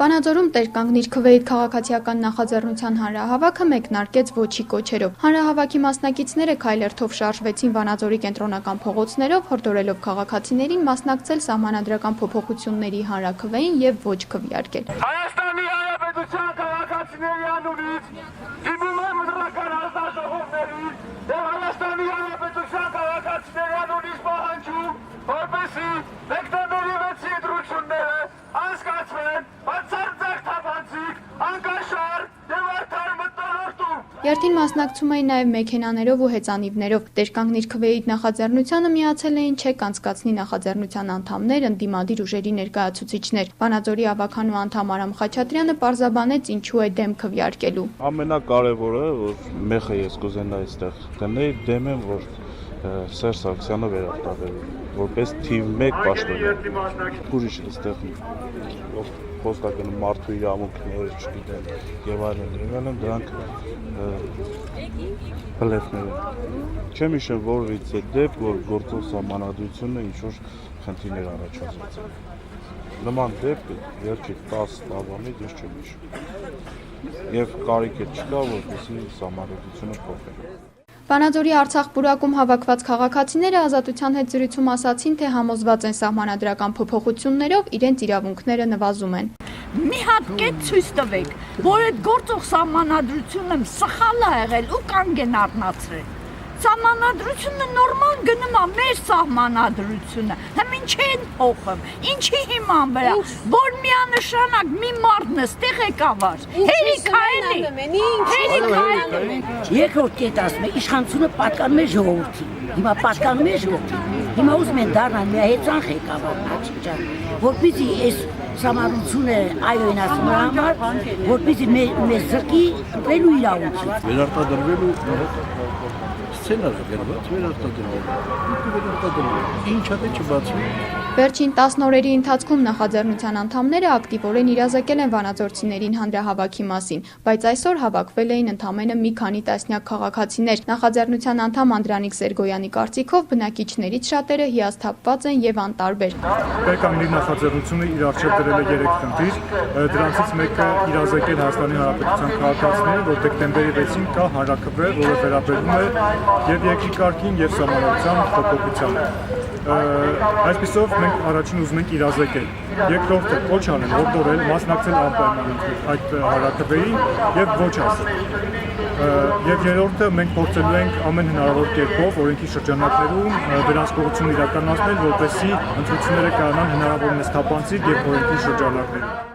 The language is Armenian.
Վանաձորում Տեր-Կանգնիր Քվեիդ քաղաքացիական նախաձեռնության հանրահավաքը մեկնարկեց ոչի կոչերով։ Հանրահավաքի մասնակիցները քայլերթով շարժվեցին Վանաձորի կենտրոնական փողոցներով, հորդորելով քաղաքացիներին մասնակցել սահմանադրական փոփոխությունների հանրաքվեին եւ ոչ քվեարկել։ Հայաստանի Հանրապետության քաղաքացիների անունից դիմում եմ մտրական հանձնաժողովներին եւ Հայաստանի Հանրապետության քաղաքացիների անունից պահանջում, որպեսզի դեկտեմբերի 6-ի ընտրությունները անցկացվեն բացարձակ թափանցիկ, անկաշար եւ արդար մթնոլորտում։ Երթին մասնակցում էին նաեւ մեքենաներով ու հեծանիվներով։ Տեր-Կանգնիր Քվեիդ նախաձեռնությանը միացել էին Չեկ անցկացնի նախաձեռնության անդամներ, ընդդիմադիր ուժերի ներկայացուցիչներ։ Վանաձորի ավականու անդամ Արամ Խաչատրյանը պարզաբանեց ինչու է դեմ քվեարկելու։ Ամենակարևորը, որ մեխը ես կուզենայի այստեղ դնել, դեմ եմ, որ Սերժ Սարգսյանը վերարտադրվի, որպես թիվ 1 պաշտոնյա։ Ուրիշ այստեղ խոսնականը մարդու իրավունքներ, չգիտեմ, եւ այլն, դրանք բլեֆներ են։ Չեմ հիշում որից է դեպք, որ գործող սահմանադրությունը ինչ-որ խնդիրներ առաջացած են։ Նման դեպք վերջի 10 տարվանից ես չեմ հիշում։ Եվ կարիք չկա, որպեսզի սահմանադրությունը փոխվի։ Վանաձորի Արցախ պուրակում հավաքված քաղաքացիները Ազատության հետ զրույցում ասացին, թե համոզված են սահմանադրական փոփոխություններով իրենց իրավունքները նվազում են։ Մի հատ կետ ցույց տվեք, որ այդ գործող սահմանադրությունը սխալ է եղել ու կանգ են առնացրել։ Սահմանադրությունը նորմալ գնում է, մեր սահմանադրությունը, հմին չեն փոխում, ինչի հիման վրա, որ միանշանակ մի մարդն է ստեղ եկավար, հերիք Երկրորդ կետ ասում է, իշխանությունը պատկանում է ժողովրդին, հիմա պատկանում է ժողովրդին, հիմա ուզում են դառնալ մի հեծանք եկավար, որպեսզի այս սահմանությունը այո են ասում նրա համար, որպեսզի մեր զրկի ընտրելու իրավունքից։ Վերարտադրվելու սցենար գրված, վերարտադրվելու, ինչ է չբացվի։ Վերջին 10 օրերի ընթացքում նախաձեռնության անդամները ակտիվորեն իրազեկել են վանաձորցիներին հանրահավաքի մասին, բայց այսօր հավաքվել էին ընդամենը մի քանի տասնյակ քաղաքացիներ։ Նախաձեռնության անդամ Անդրանիկ Սերգոյանի կարծիքով բնակիչներից շատերը հիասթափված են եւ անտարբեր։ Տեր-Կանգնիր նախաձեռնությունը իր առջև դրել է 3 խնդիր, դրանցից մեկը իրազեկել Հայաստանի Հանրապետության քաղաքացիները, որ դեկտեմբերի 6-ին կա հանրաքվե, որը վերաբերում է եւ երկրի կարգին եւ սահմանադրության փոփոխությանը։ Այսպիսով մենք առաջին ուզում ենք իրազեկել։ Երկրորդը ոչ անել, հորդորել, մասնակցել անպայման այդ հանրաքվեին եւ ոչ ասել։ Եվ երրորդը մենք փորձելու ենք ամեն հնարավոր կերպով օրենքի շրջանակներում վերահսկողություն իրականացնել, որպեսզի ընտրությունները կայանան հնարավորինս թափանցիկ եւ օրենքի շրջանակներում։